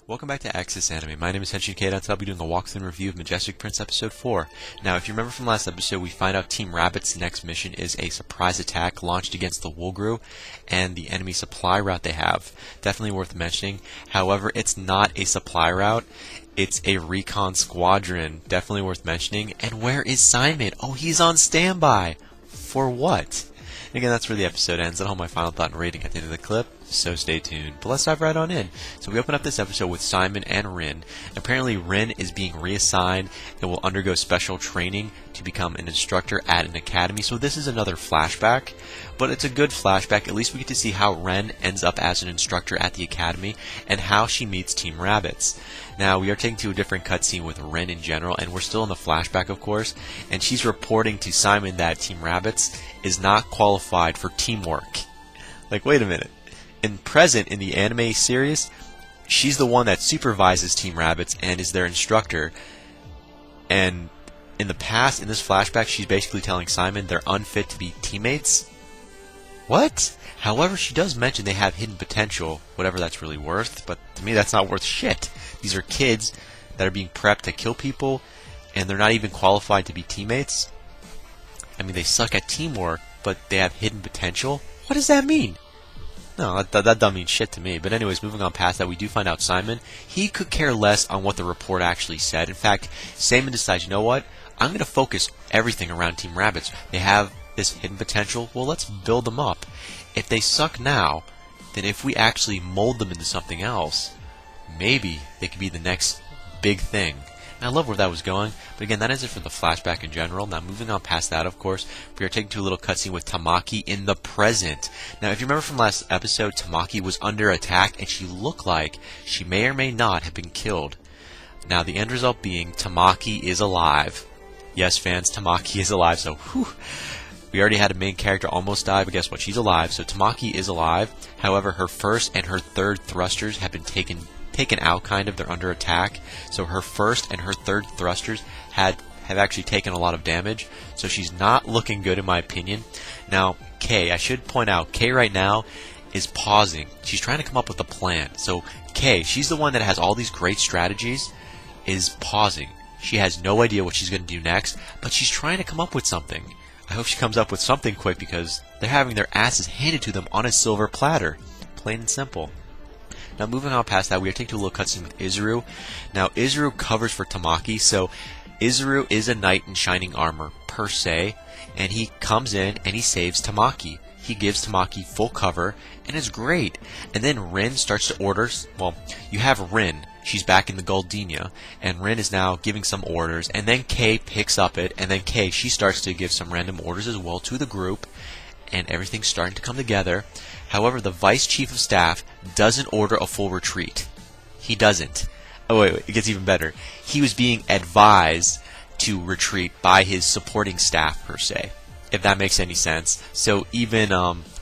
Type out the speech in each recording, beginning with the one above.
Welcome back to Access Anime. My name is Henshin Ikeda, and today I'll be doing a walkthrough and review of Majestic Prince Episode 4. Now, if you remember from last episode, we find out Team Rabbit's next mission is a surprise attack launched against the Woolgrew and the enemy supply route they have. Definitely worth mentioning. However, it's not a supply route. It's a recon squadron. Definitely worth mentioning. And where is Simon? Oh, he's on standby. For what? And again, that's where the episode ends. I'll hold my final thought and rating at the end of the clip, so stay tuned. But let's dive right on in. So we open up this episode with Simon and Rin. Apparently, Rin is being reassigned and will undergo special training to become an instructor at an academy. So this is another flashback, but it's a good flashback. At least we get to see how Rin ends up as an instructor at the academy and how she meets Team Rabbits. Now, we are taking to a different cutscene with Rin in general, and we're still in the flashback, of course, and she's reporting to Simon that Team Rabbits is not qualified for teamwork. Like, wait a minute. In present, in the anime series, she's the one that supervises Team Rabbits and is their instructor. And in the past, in this flashback, she's basically telling Simon they're unfit to be teammates. What? However, she does mention they have hidden potential, whatever that's really worth, but to me that's not worth shit. These are kids that are being prepped to kill people, and they're not even qualified to be teammates. I mean, they suck at teamwork, but they have hidden potential? What does that mean? No, that doesn't mean shit to me. But anyways, moving on past that, we do find out Simon, he could care less on what the report actually said. In fact, Simon decides, you know what? I'm going to focus everything around Team Rabbits. They have this hidden potential. Well, let's build them up. If they suck now, then if we actually mold them into something else, maybe they could be the next big thing. And I love where that was going, but again, that is it for the flashback in general. Now, moving on past that, of course, we are taken to a little cutscene with Tamaki in the present. Now, if you remember from last episode, Tamaki was under attack, and she looked like she may or may not have been killed. Now, the end result being Tamaki is alive. Yes, fans, Tamaki is alive, so whew. We already had a main character almost die, but guess what? She's alive, so Tamaki is alive. However, her first and her third thrusters have been taken out, kind of. They're under attack. So her first and her third thrusters have actually taken a lot of damage. So she's not looking good, in my opinion. Now, Kay, I should point out, Kay right now is pausing. She's trying to come up with a plan. So Kay, she's the one that has all these great strategies, is pausing. She has no idea what she's going to do next, but she's trying to come up with something. I hope she comes up with something quick, because they're having their asses handed to them on a silver platter. Plain and simple. Now, moving on past that, we are taken to a little cutscene with Izuru. Now, Izuru covers for Tamaki, so Izuru is a knight in shining armor, per se, and he comes in and he saves Tamaki. He gives Tamaki full cover, and it's great. And then Rin starts to order. Well, you have Rin. She's back in the Goldenia, and Rin is now giving some orders, and then Kay picks up it, and then Kay, she starts to give some random orders as well to the group, and everything's starting to come together. However, the Vice Chief of Staff doesn't order a full retreat. He doesn't. Oh, wait, it gets even better. He was being advised to retreat by his supporting staff, per se, if that makes any sense. So even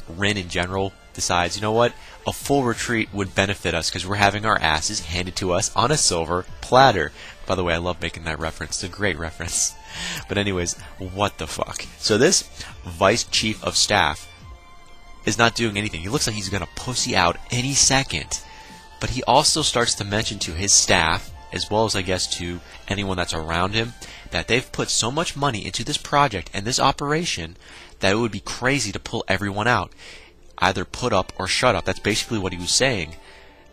Rin in general decides, you know what? A full retreat would benefit us because we're having our asses handed to us on a silver platter. By the way, I love making that reference. It's a great reference. But anyways, what the fuck? So this Vice Chief of Staff is not doing anything. He looks like he's going to pussy out any second. But he also starts to mention to his staff, as well as I guess to anyone that's around him, that they've put so much money into this project and this operation that it would be crazy to pull everyone out. Either put up or shut up. That's basically what he was saying.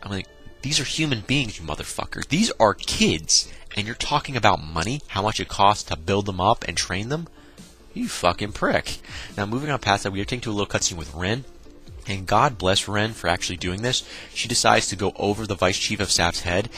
I'm like, these are human beings, you motherfucker. These are kids. And you're talking about money? How much it costs to build them up and train them? You fucking prick. Now, moving on past that, we are taken to a little cutscene with Rin. And God bless Rin for actually doing this. She decides to go over the Vice Chief of Staff's head,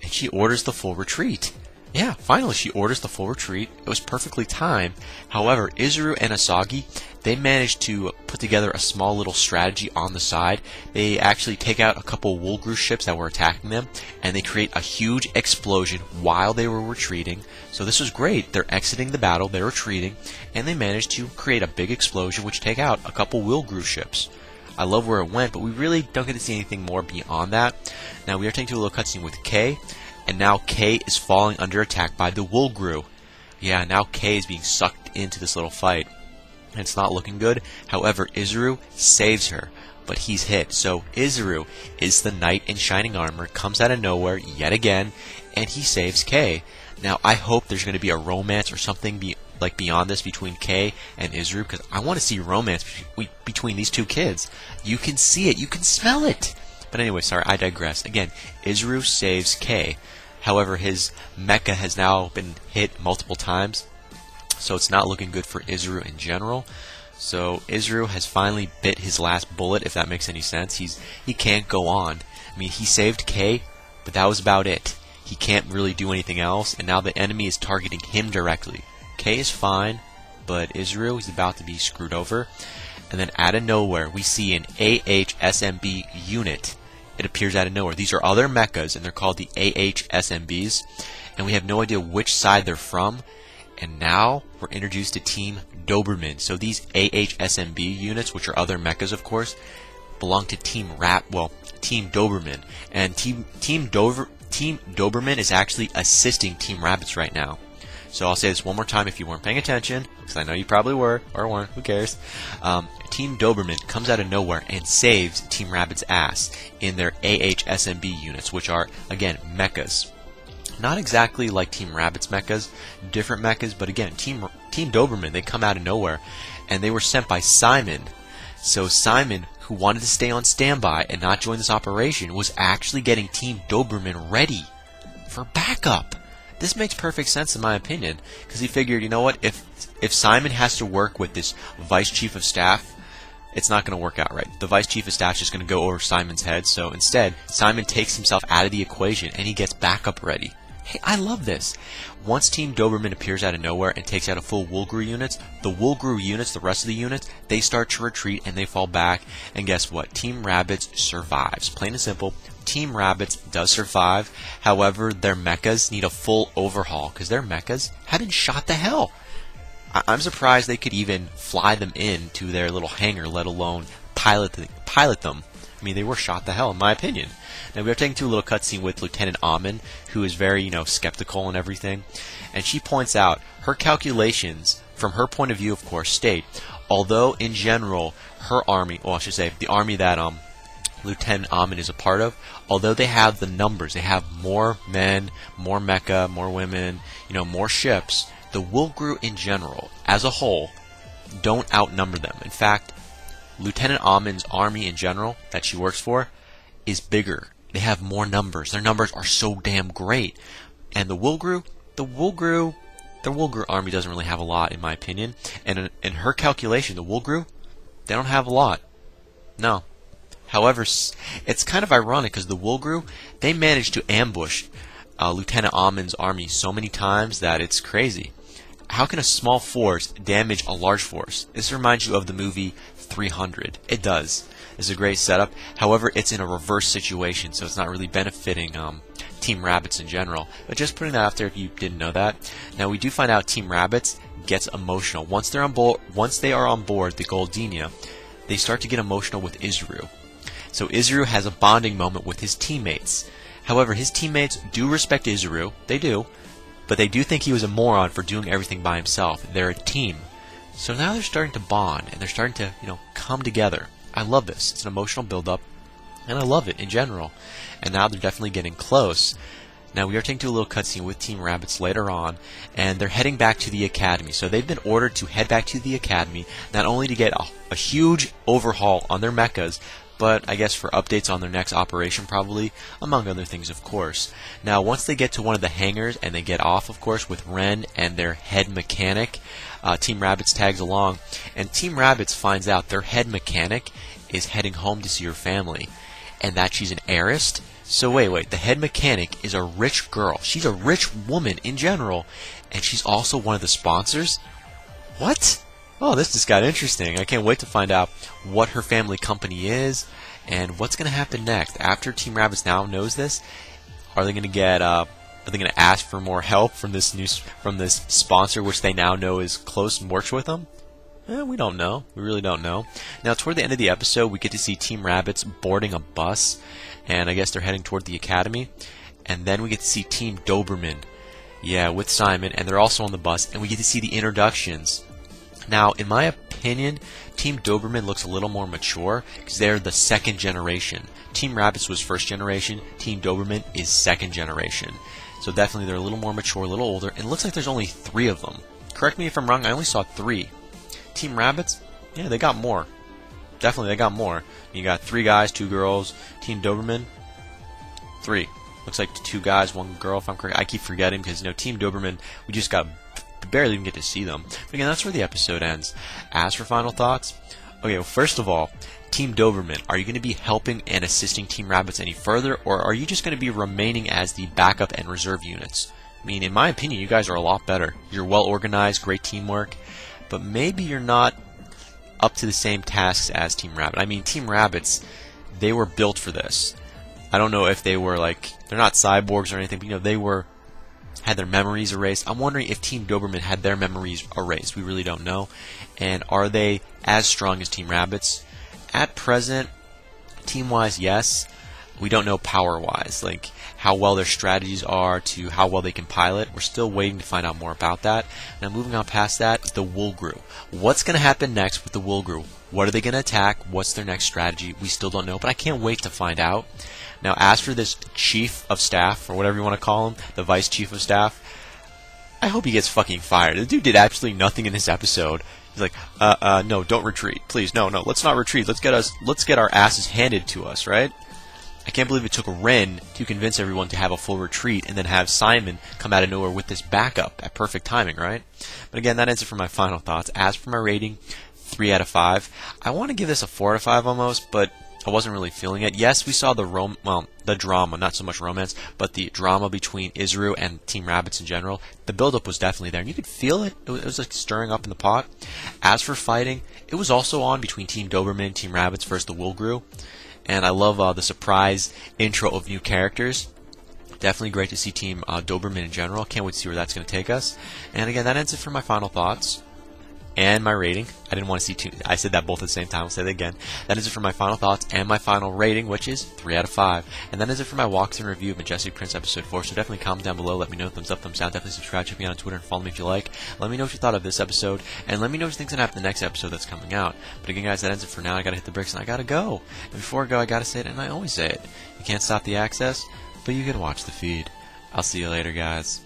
and she orders the full retreat. Yeah, finally she orders the full retreat. It was perfectly timed. However, Izuru and Asagi, they managed to put together a small little strategy on the side. They actually take out a couple Woolgrew ships that were attacking them, and they create a huge explosion while they were retreating. So this was great. They're exiting the battle, they're retreating, and they managed to create a big explosion which take out a couple Woolgrew ships. I love where it went, but we really don't get to see anything more beyond that. Now we are taking to a little cutscene with Kay. And now Kay is falling under attack by the Woolgrew. Yeah, now Kay is being sucked into this little fight. And it's not looking good. However, Izuru saves her. but he's hit. So Izuru is the knight in shining armor, comes out of nowhere yet again, and he saves Kei. Now, I hope there's going to be a romance or something beyond this between Kei and Izuru, because I want to see romance between these two kids. You can see it. You can smell it. But anyway, sorry, I digress. Again, Izuru saves Kei. However, his mecha has now been hit multiple times, so it's not looking good for Izuru in general. So Izuru has finally bit his last bullet, if that makes any sense. He can't go on. I mean, he saved Kei, but that was about it. He can't really do anything else, and now the enemy is targeting him directly. Kei is fine, but Izuru is about to be screwed over. And then out of nowhere, we see an AHSMB unit. It appears out of nowhere. These are other mechas, and they're called the AHSMBs, and we have no idea which side they're from. And now we're introduced to Team Doberman. So these AHSMB units, which are other mechas, of course, belong to Team Doberman. And Team Doberman is actually assisting Team Rabbits right now. So I'll say this one more time if you weren't paying attention, because I know you probably were, or weren't, who cares. Team Doberman comes out of nowhere and saves Team Rabbit's ass in their AHSMB units, which are, again, mechas. Not exactly like Team Rabbit's mechas, different mechas, but again, Team Doberman, they come out of nowhere, and they were sent by Simon. So Simon, who wanted to stay on standby and not join this operation, was actually getting Team Doberman ready for backup. This makes perfect sense in my opinion, because he figured, you know what, if Simon has to work with this Vice Chief of Staff, it's not going to work out right. The Vice Chief of Staff is just going to go over Simon's head, so instead, Simon takes himself out of the equation, and he gets backup ready. Hey, I love this. Once Team Doberman appears out of nowhere and takes out a full Woolgru units, the Woolgru units, the rest of the units, they start to retreat and they fall back, and guess what? Team Rabbits survives. Plain and simple, Team Rabbits does survive. However, their mechas need a full overhaul, because their mechas have been shot to hell. I'm surprised they could even fly them into their little hangar, let alone pilot them. I mean, they were shot to hell, in my opinion. Now, we are taking to a little cutscene with Lieutenant Amon, who is very, skeptical and everything. And she points out her calculations, from her point of view, of course, state, although in general, her army, well, I should say, the army that Lieutenant Amon is a part of, although they have the numbers, they have more men, more mecha, more women, more ships, the Woolgru in general, as a whole, don't outnumber them. In fact, Lieutenant Amon's army in general, that she works for, is bigger. They have more numbers. Their numbers are so damn great. And the Woolgru army doesn't really have a lot, in my opinion. And in her calculation, the Woolgru, they don't have a lot. No. However, it's kind of ironic, because the Woolgru, they managed to ambush Lieutenant Amon's army so many times that it's crazy. How can a small force damage a large force? This reminds you of the movie 300. It does. It's a great setup. However, it's in a reverse situation, so it's not really benefiting Team Rabbits in general. But just putting that out there if you didn't know that. Now, we do find out Team Rabbits gets emotional. Once they are on board the Goldinia, they start to get emotional with Izuru. So Izuru has a bonding moment with his teammates. However, his teammates do respect Izuru. They do. But they do think he was a moron for doing everything by himself. They're a team. So now they're starting to bond, and they're starting to, come together. I love this. It's an emotional build-up, and I love it in general. And now they're definitely getting close. Now we are taking to a little cutscene with Team Rabbits later on, and they're heading back to the academy. So they've been ordered to head back to the academy, not only to get a huge overhaul on their mechas, but I guess for updates on their next operation probably, among other things, of course. Now, once they get to one of the hangars and they get off, of course, with Ren and their head mechanic, Team Rabbits tags along, and Team Rabbits finds out their head mechanic is heading home to see her family, and that she's an heiress. So wait, the head mechanic is a rich girl. She's a rich woman in general, and she's also one of the sponsors? What? Oh, this just got interesting. I can't wait to find out what her family company is and what's going to happen next. After Team Rabbits now knows this, are they going to ask for more help from this sponsor, which they now know is close and works with them? We don't know. We really don't know. Now, toward the end of the episode, we get to see Team Rabbits boarding a bus, and I guess they're heading toward the academy. And then we get to see Team Doberman, with Simon, and they're also on the bus, and we get to see the introductions. Now, in my opinion, Team Doberman looks a little more mature because they're the second generation. Team Rabbids was first generation, Team Doberman is second generation. So definitely they're a little more mature, a little older, and it looks like there's only 3 of them. Correct me if I'm wrong, I only saw 3. Team Rabbids, yeah, they got more. Definitely they got more. You got 3 guys, 2 girls. Team Doberman, 3. Looks like 2 guys, 1 girl if I'm correct. I keep forgetting because, you know, Team Doberman, we just barely even get to see them. But again, that's where the episode ends. As for final thoughts, okay, well, first of all, Team Doberman, are you going to be helping and assisting Team Rabbids any further, or are you just going to be remaining as the backup and reserve units? I mean, in my opinion, you guys are a lot better. You're well organized, great teamwork, but maybe you're not up to the same tasks as Team Rabbid. I mean, Team Rabbids, they were built for this. I don't know if they were like, they're not cyborgs or anything, but you know, had their memories erased. I'm wondering if Team Doberman had their memories erased. We really don't know. And are they as strong as Team Rabbids? At present, team-wise, yes. We don't know power-wise, like how well their strategies are to how well they can pilot. We're still waiting to find out more about that. Now, moving on past that, the Woolgrew. What's going to happen next with the Woolgrew? What are they going to attack? What's their next strategy? We still don't know, but I can't wait to find out. Now, as for this chief of staff, or whatever you want to call him, the vice chief of staff, I hope he gets fucking fired. The dude did absolutely nothing in this episode. He's like, no, don't retreat. Please, no, let's not retreat. Let's get our asses handed to us, right? I can't believe it took Ren to convince everyone to have a full retreat and then have Simon come out of nowhere with this backup at perfect timing, right? But again, that ends it for my final thoughts. As for my rating, 3 out of 5. I want to give this a 4 out of 5 almost, but I wasn't really feeling it. Yes, we saw the drama, not so much romance, but the drama between Isru and Team Rabbids in general. The build-up was definitely there, and you could feel it. It was like stirring up in the pot. As for fighting, it was also on between Team Doberman, Team Rabbids versus the Woolgrew. And I love the surprise intro of new characters. Definitely great to see Team Doberman in general. Can't wait to see where that's going to take us. And again, that ends it for my final thoughts and my rating. I didn't want to see 2. I said that both at the same time. I'll say that again. That is it for my final thoughts and my final rating, which is 3 out of 5. And that is it for my walkthrough review of Majestic Prince Episode 4. So definitely comment down below. Let me know. Thumbs up, thumbs down. Definitely subscribe. Check me out on Twitter and follow me if you like. Let me know what you thought of this episode. And let me know what you think's going to happen in the next episode that's coming out. But again, guys, that ends it for now. I got to hit the bricks and I got to go. And before I go, I got to say it, and I always say it. You can't stop the access, but you can watch the feed. I'll see you later, guys.